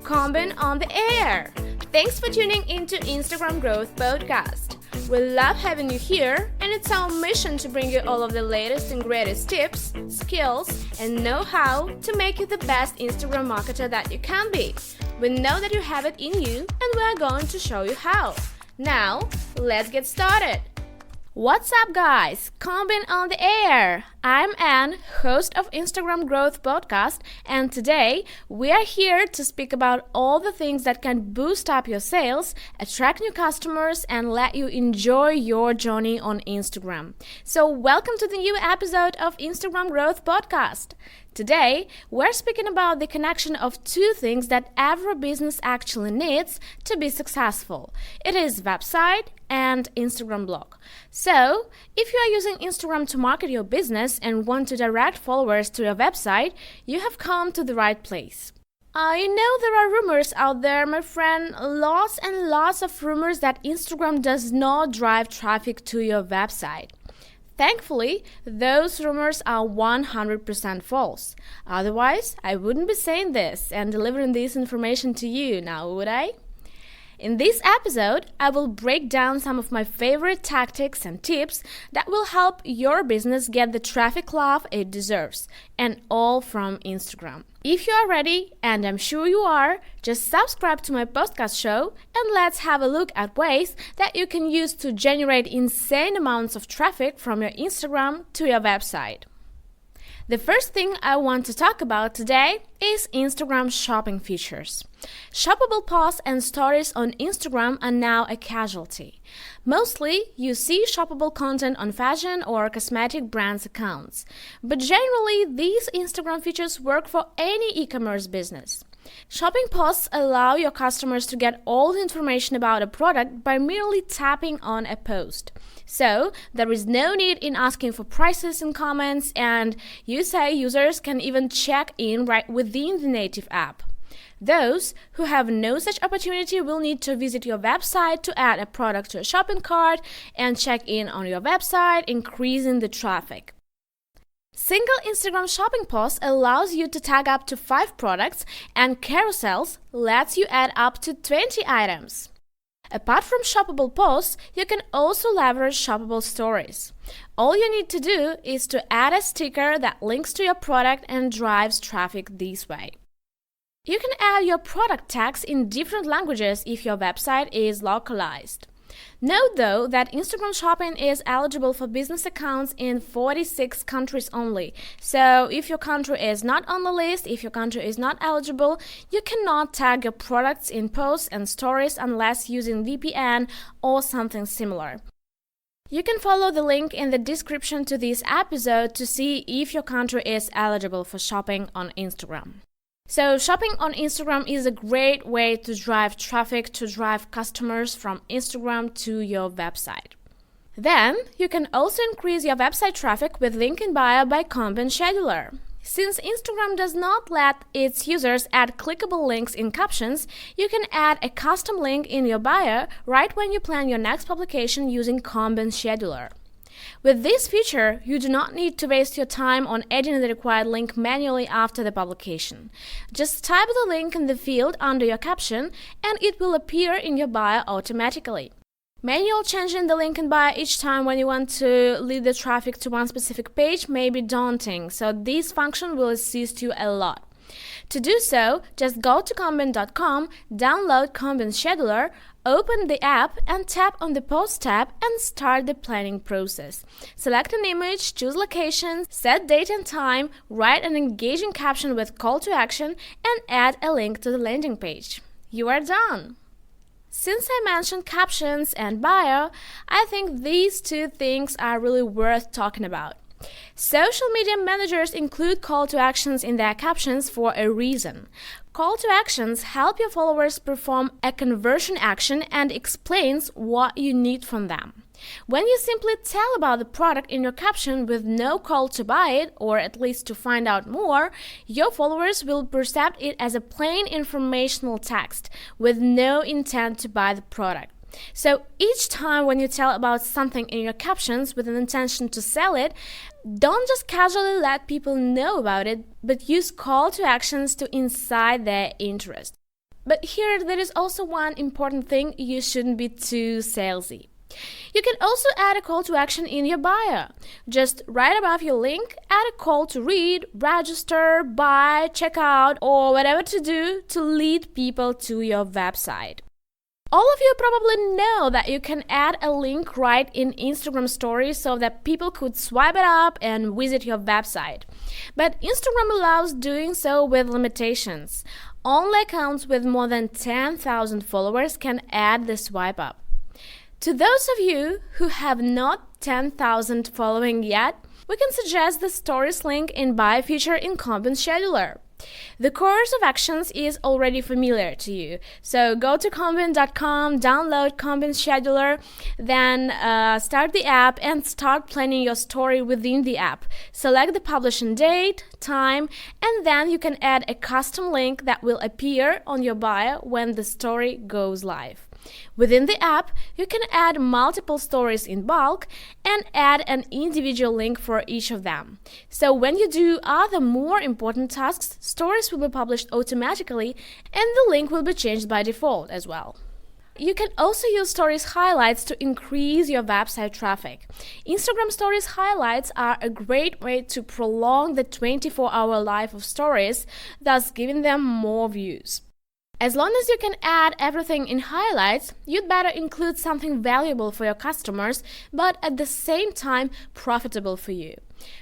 Combine on the air! Thanks for tuning into Instagram Growth Podcast. We love having you here, and it's our mission to bring you all of the latest and greatest tips, skills, and know-how to make you the best Instagram marketer that you can be. We know that you have it in you, and we're going to show you how. Now, let's get started. What's up, guys? Combine on the air! I'm Anne, host of Instagram Growth Podcast, and today we are here to speak about all the things that can boost up your sales, attract new customers, and let you enjoy your journey on Instagram. So welcome to the new episode of Instagram Growth Podcast. Today, we're speaking about the connection of two things that every business actually needs to be successful. It is website and Instagram blog. So, if you are using Instagram to market your business and want to direct followers to your website, you have come to the right place. I know there are rumors out there, my friend, lots and lots of rumors that Instagram does not drive traffic to your website. Thankfully, those rumors are 100% false. Otherwise, I wouldn't be saying this and delivering this information to you now, would I? In this episode, I will break down some of my favorite tactics and tips that will help your business get the traffic love it deserves, and all from Instagram. If you are ready, and I'm sure you are, just subscribe to my podcast show and let's have a look at ways that you can use to generate insane amounts of traffic from your Instagram to your website. The first thing I want to talk about today is Instagram shopping features. Shoppable posts and stories on Instagram are now a casualty. Mostly, you see shoppable content on fashion or cosmetic brands accounts. But generally, these Instagram features work for any e-commerce business. Shopping posts allow your customers to get all the information about a product by merely tapping on a post. So, there is no need in asking for prices in comments, and you say users can even check in right within the native app. Those who have no such opportunity will need to visit your website to add a product to a shopping cart and check in on your website, increasing the traffic. Single Instagram shopping post allows you to tag up to 5 products, and carousels lets you add up to 20 items. Apart from shoppable posts, you can also leverage shoppable stories. All you need to do is to add a sticker that links to your product and drives traffic this way. You can add your product tags in different languages if your website is localized. Note though that Instagram shopping is eligible for business accounts in 46 countries only. So if your country is not on the list, if your country is not eligible, you cannot tag your products in posts and stories unless using VPN or something similar. You can follow the link in the description to this episode to see if your country is eligible for shopping on Instagram. So shopping on Instagram is a great way to drive traffic, to drive customers from Instagram to your website. Then, you can also increase your website traffic with link in bio by Combine Scheduler. Since Instagram does not let its users add clickable links in captions, you can add a custom link in your bio right when you plan your next publication using Combine Scheduler. With this feature, you do not need to waste your time on adding the required link manually after the publication. Just type the link in the field under your caption and it will appear in your bio automatically. Manual changing the link in bio each time when you want to lead the traffic to one specific page may be daunting, so this function will assist you a lot. To do so, just go to combine.com, download Combine Scheduler, open the app and tap on the Post tab and start the planning process. Select an image, choose location, set date and time, write an engaging caption with call to action, and add a link to the landing page. You are done! Since I mentioned captions and bio, I think these two things are really worth talking about. Social media managers include call to actions in their captions for a reason. Call to actions help your followers perform a conversion action and explains what you need from them. When you simply tell about the product in your caption with no call to buy it, or at least to find out more, your followers will perceive it as a plain informational text with no intent to buy the product. So each time when you tell about something in your captions with an intention to sell it, don't just casually let people know about it, but use call to actions to incite their interest. But here there is also one important thing: you shouldn't be too salesy. You can also add a call to action in your bio. Just right above your link, add a call to read, register, buy, check out, or whatever to do to lead people to your website. All of you probably know that you can add a link right in Instagram stories so that people could swipe it up and visit your website. But Instagram allows doing so with limitations. Only accounts with more than 10,000 followers can add the swipe up. To those of you who have not 10,000 following yet, we can suggest the stories link in bio feature in Content Scheduler. The course of actions is already familiar to you, so go to content.com, download Content Scheduler, then start the app and start planning your story within the app. Select the publishing date, time, and then you can add a custom link that will appear on your bio when the story goes live. Within the app, you can add multiple stories in bulk and add an individual link for each of them. So when you do other more important tasks, stories will be published automatically and the link will be changed by default as well. You can also use Stories highlights to increase your website traffic. Instagram Stories highlights are a great way to prolong the 24-hour life of stories, thus giving them more views. As long as you can add everything in highlights, you'd better include something valuable for your customers, but at the same time profitable for you.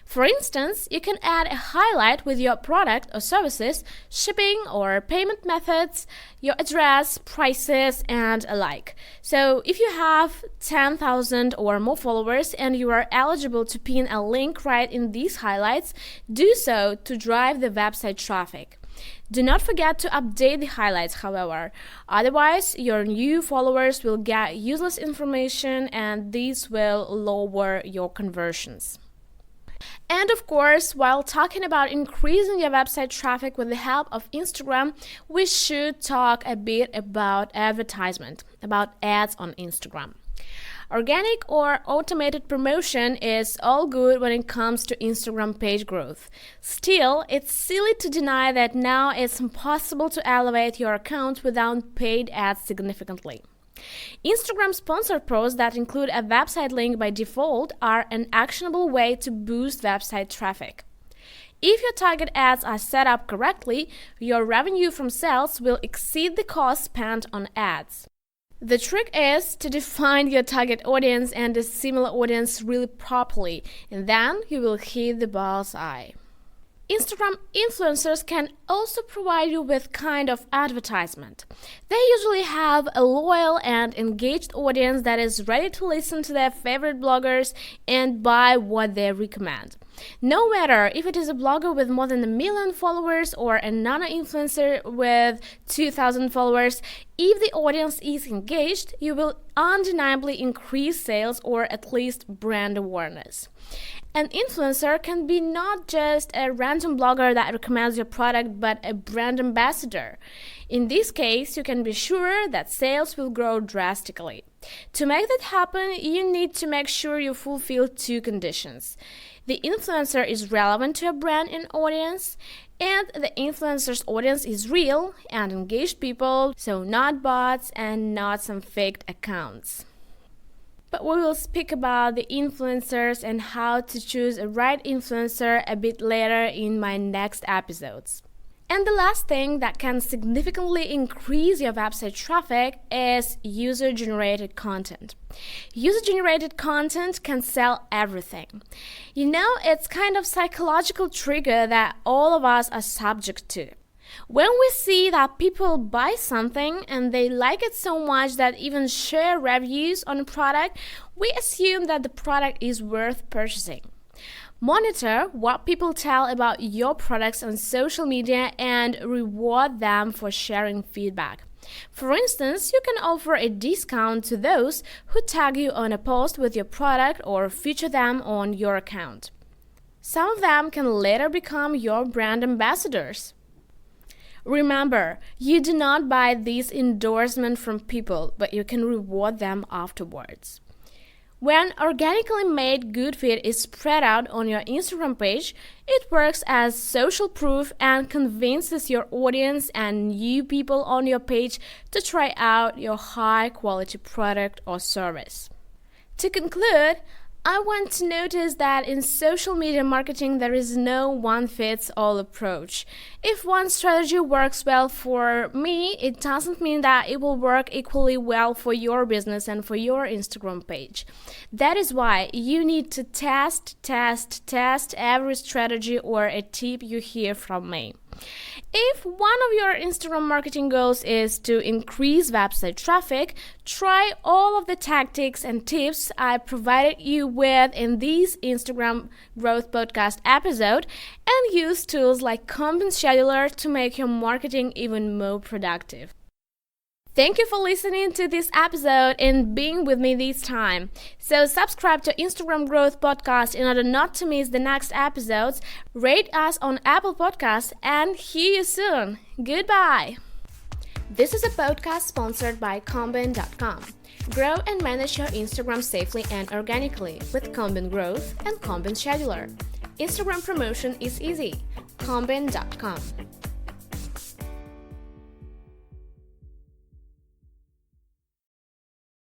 For instance, you can add a highlight with your product or services, shipping or payment methods, your address, prices, and alike. So if you have 10,000 or more followers and you are eligible to pin a link right in these highlights, do so to drive the website traffic. Do not forget to update the highlights, however. Otherwise, your new followers will get useless information and this will lower your conversions. And of course, while talking about increasing your website traffic with the help of Instagram, we should talk a bit about advertisement, about ads on Instagram. Organic or automated promotion is all good when it comes to Instagram page growth. Still, it's silly to deny that now it's impossible to elevate your account without paid ads significantly. Instagram sponsored posts that include a website link by default are an actionable way to boost website traffic. If your target ads are set up correctly, your revenue from sales will exceed the cost spent on ads. The trick is to define your target audience and a similar audience really properly, and then you will hit the bull's eye. Instagram influencers can also provide you with kind of advertisement. They usually have a loyal and engaged audience that is ready to listen to their favorite bloggers and buy what they recommend. No matter if it is a blogger with more than 1 million followers or a nano-influencer with 2,000 followers, if the audience is engaged, you will undeniably increase sales or at least brand awareness. An influencer can be not just a random blogger that recommends your product, but a brand ambassador. In this case, you can be sure that sales will grow drastically. To make that happen, you need to make sure you fulfill 2 conditions. The influencer is relevant to your brand and audience, and the influencer's audience is real and engaged people, so not bots and not some faked accounts. But we will speak about the influencers and how to choose a right influencer a bit later in my next episodes. And the last thing that can significantly increase your website traffic is user-generated content. User-generated content can sell everything. You know, it's kind of psychological trigger that all of us are subject to. When we see that people buy something and they like it so much that even share reviews on a product, we assume that the product is worth purchasing. Monitor what people tell about your products on social media and reward them for sharing feedback. For instance, you can offer a discount to those who tag you on a post with your product or feature them on your account. Some of them can later become your brand ambassadors. Remember, you do not buy these endorsements from people, but you can reward them afterwards. When organically made good feed is spread out on your Instagram page, it works as social proof and convinces your audience and new people on your page to try out your high-quality product or service. To conclude, I want to notice that in social media marketing there is no one-fits-all approach. If one strategy works well for me, it doesn't mean that it will work equally well for your business and for your Instagram page. That is why you need to test every strategy or a tip you hear from me. If one of your Instagram marketing goals is to increase website traffic, try all of the tactics and tips I provided you with in this Instagram Growth Podcast episode and use tools like Content Scheduler to make your marketing even more productive. Thank you for listening to this episode and being with me this time. So subscribe to Instagram Growth Podcast in order not to miss the next episodes. Rate us on Apple Podcasts and hear you soon. Goodbye. This is a podcast sponsored by Combin.com. Grow and manage your Instagram safely and organically with Combin Growth and Content Scheduler. Instagram promotion is easy. Combin.com.